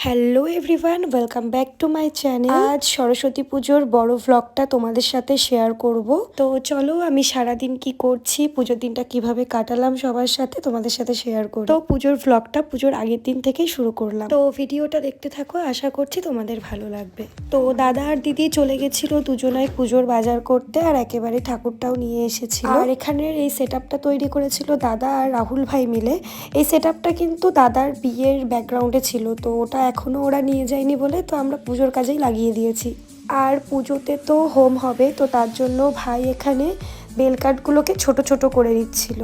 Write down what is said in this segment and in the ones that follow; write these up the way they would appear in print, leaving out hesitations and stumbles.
Hello everyone, welcome back to my channel. আজ সরস্বতী পুজোর বড় ভ্লগটা তোমাদের সাথে শেয়ার করব। তো চলো আমি সারাদিন কি করছি, পুজোর দিনটা কিভাবে কাটালাম সবার সাথে তোমাদের সাথে শেয়ার করব। তো পুজোর ভ্লগটা পুজোর আগের দিন থেকেই শুরু করলাম। তো ভিডিওটা দেখতে থাকো, আশা করছি তোমাদের ভালো লাগবে। তো দাদা আর দিদি চলে গেছিল দুজনাই পুজোর বাজার করতে, আর একেবারে ঠাকুরটাও নিয়ে এসেছিল। আর এখানের এই সেটআপটা তৈরি করেছিল দাদা আর রাহুল ভাই মিলে। এই সেটআপটা কিন্তু দাদার বিয়ের ব্যাকগ্রাউন্ডে ছিল, তো ওটা এখনো ওরা নিয়ে যায়নি বলে তো আমরা পুজোর কাজেই লাগিয়ে দিয়েছি। আর পুজোতে তো হোম হবে, তো তার জন্য ভাই এখানে বেলকাঠগুলোকে ছোট ছোট করে দিচ্ছিল।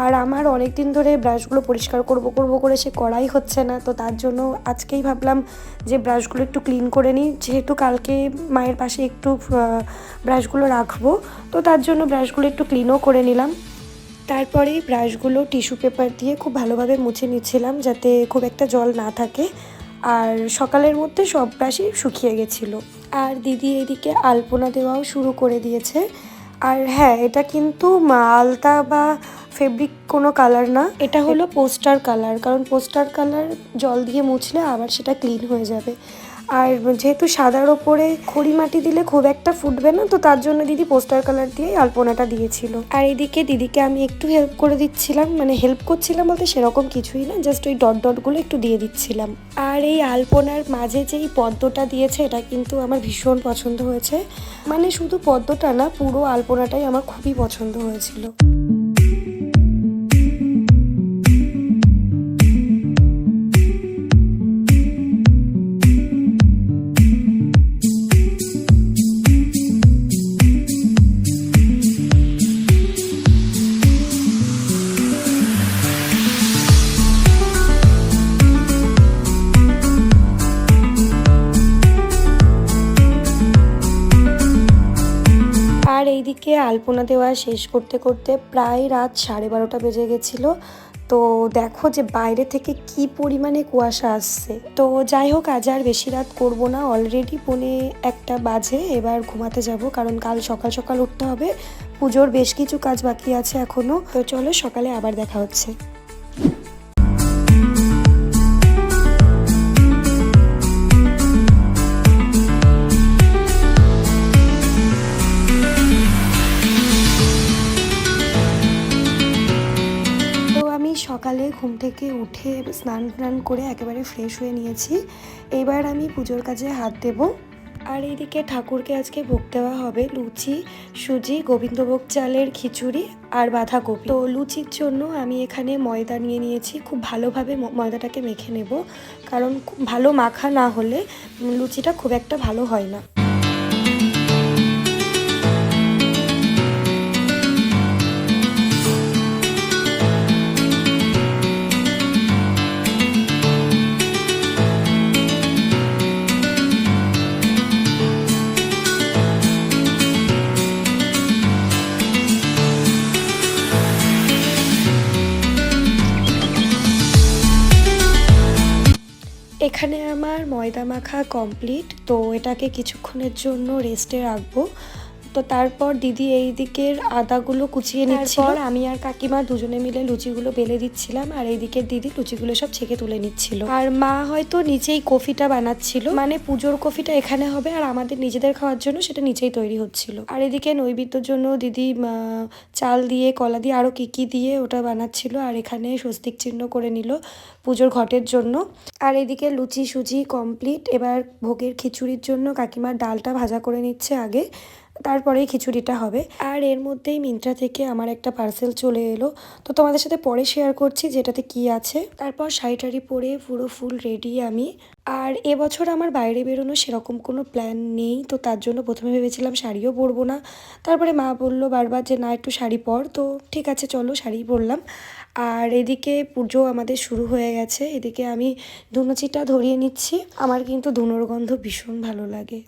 আর আমার অনেক দিন ধরে ব্রাশগুলো পরিষ্কার করব করে সে করাই হচ্ছে না, তো তার জন্য আজকেই ভাবলাম যে ব্রাশগুলো একটু ক্লিন করে নিই, যেহেতু কালকে মায়ের পাশে একটু ব্রাশগুলো রাখবো, তো তার জন্য ব্রাশগুলো একটু ক্লিনও করে নিলাম। তারপরেই ব্রাশগুলো টিস্যু পেপার দিয়ে খুব ভালোভাবে মুছে নিচ্ছিলাম, যাতে খুব একটা জল না থাকে। আর সকালের মধ্যে সব ব্রাশই শুকিয়ে গেছিলো। আর দিদি এদিকে আলপনা দেওয়াও শুরু করে দিয়েছে। আর হ্যাঁ, এটা কিন্তু আলতা বা ফেব্রিক কোনো কালার না, এটা হলো পোস্টার কালার, কারণ পোস্টার কালার জল দিয়ে মুছলে আবার সেটা ক্লিন হয়ে যাবে। আর যেহেতু সাদার ওপরে খড়ি মাটি দিলে খুব একটা ফুটবে না, তো তার জন্য দিদি পোস্টার কালার দিয়েই আলপনাটা দিয়েছিল। আর এদিকে দিদিকে আমি একটু হেল্প করে দিচ্ছিলাম, মানে হেল্প করছিলাম বলতে সেরকম কিছুই না, জাস্ট ওই ডটগুলো একটু দিয়ে দিচ্ছিলাম। আর এই আলপনার মাঝে যেই পদ্মটা দিয়েছে, এটা কিন্তু আমার ভীষণ পছন্দ হয়েছে। মানে শুধু পদ্মটা না, পুরো আলপনাটাই আমার খুবই পছন্দ হয়েছিল। আর এইদিকে আলপনা দেওয়া শেষ করতে করতে প্রায় রাত 12:30 বেজে গেছিলো। তো দেখো যে বাইরে থেকে কি পরিমাণে কুয়াশা আসছে। তো যাই হোক, আজ আর বেশি রাত করব না, অলরেডি 1:45 বাজে। এবার ঘুমাতে যাব, কারণ কাল সকাল সকাল উঠতে হবে। পুজোর বেশ কিছু কাজ বাকি আছে এখনো। তো চলো সকালে আবার দেখা হচ্ছে। সকালে ঘুম থেকে উঠে স্নান করে একেবারে ফ্রেশ হয়ে নিয়েছি। এবার আমি পুজোর কাজে হাত দেব। আর এইদিকে ঠাকুরকে আজকে ভোগ দেওয়া হবে লুচি, সুজি, গোবিন্দভোগ চালের খিচুড়ি আর বাঁধাকপি। তো লুচির জন্য আমি এখানে ময়দা নিয়ে নিয়েছি। খুব ভালোভাবে ময়দাটাকে মেখে নেব, কারণ ভালো মাখা না হলে লুচিটা খুব একটা ভালো হয় না। এখানে আমার ময়দা মাখা কমপ্লিট। তো এটাকে কিছুক্ষণের জন্য রেস্টে রাখবো। তো তারপর দিদি এই দিকের আদাগুলো কুচিয়ে নিচ্ছিল, আমি আর কাকিমা দুজনে মিলে লুচিগুলো বেলে দিচ্ছিলাম, আর এই দিকের দিদি লুচিগুলো সব ছেঁকে তুলে নিচ্ছিল। আর মা হয়তো নিচেই কফিটা বানাচ্ছিল, মানে পুজোর কফিটা এখানে হবে আর আমাদের নিজেদের খাওয়ার জন্য সেটা নিচেই তৈরি হচ্ছিল। আর এদিকে নৈবেদ্যর জন্য দিদি চাল দিয়ে, কলা দিয়ে, আরও কি দিয়ে ওটা বানাচ্ছিল। আর এখানে স্বস্তিক চিহ্ন করে নিল পুজোর ঘটের জন্য। আর এদিকে লুচি সুজি কমপ্লিট। এবার ভোগের খিচুড়ির জন্য কাকিমার ডালটা ভাজা করে নিচ্ছে আগে, তারপরেই খিচুড়িটা হবে। আর এর মধ্যেই মিন্ত্রা থেকে আমার একটা পার্সেল চলে এলো, তো তোমাদের সাথে পরে শেয়ার করছি যেটাতে কি আছে। তারপর শাড়ি টাড়ি পরে পুরো ফুল রেডি আমি। আর এবছর আমার বাইরে বেরোনো সেরকম কোনো প্ল্যান নেই, তো তার জন্য প্রথমে ভেবেছিলাম শাড়িও পরবো না। তারপরে মা বললো বারবার যে না, একটু শাড়ি পর, তো ঠিক আছে চলো শাড়ি পরলাম। আর এদিকে পুজো আমাদের শুরু হয়ে গেছে। এদিকে আমি ধুনুচিটা ধরিয়ে নিচ্ছি। আমার কিন্তু ধুনোর গন্ধ ভীষণ ভালো লাগে।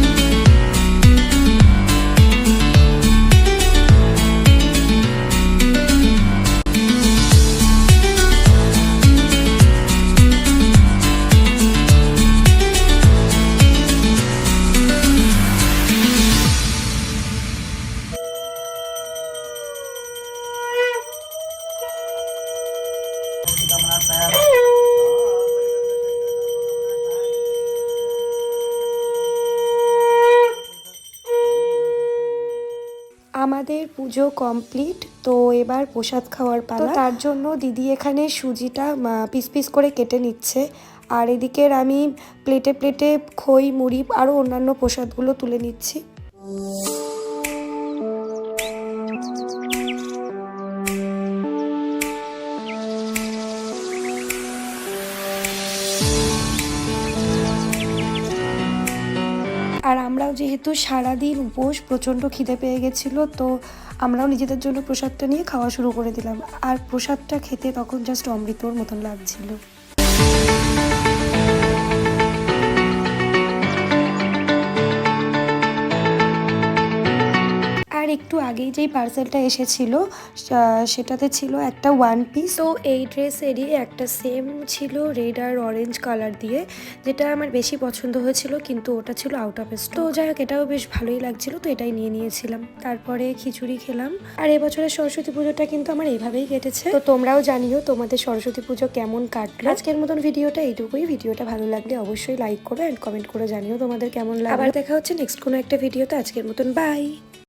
আমাদের পুজো কমপ্লিট, তো এবার প্রসাদ খাওয়ার পালা। তার জন্য দিদি এখানে সুজিটা পিস পিস করে কেটে নিচ্ছে, আর এদিকের আমি প্লেটে প্লেটে খই, মুড়ি আরও অন্যান্য প্রসাদগুলো তুলে নিচ্ছি। আর আমরাও যেহেতু সারাদিন উপোস, প্রচণ্ড খিদে পেয়ে গেছিলো, তো আমরাও নিজেদের জন্য প্রসাদটা নিয়ে খাওয়া শুরু করে দিলাম। আর প্রসাদটা খেতে তখন জাস্ট অমৃতর মতন লাগছিল। আর একটু আগেই যেই পার্সেলটা এসেছিল সেটাতে ছিল একটা ওয়ান পিস। তো এই ড্রেসেরই একটা সেম ছিল রেড আর অরেঞ্জ কালার দিয়ে, যেটা আমার বেশি পছন্দ হয়েছিল, কিন্তু ওটা ছিল আউট অফ স্টক। তো যাই হোক, এটাও বেশ ভালোই লাগছিল, তো এটাই নিয়ে নিয়েছিলাম। তারপরে খিচুড়ি খেলাম। আর এবছরের সরস্বতী পুজোটা কিন্তু আমার এইভাবেই কেটেছে। তো তোমরাও জানিও তোমাদের সরস্বতী পুজো কেমন কাটলো। আজকের মতন ভিডিওটা এইটুকুই। ভিডিওটা ভালো লাগলে অবশ্যই লাইক করো অ্যান্ড কমেন্ট করে জানিও তোমাদের কেমন লাগে। আবার দেখা হচ্ছে নেক্সট কোনো একটা ভিডিওতে। আজকের মতন বাই।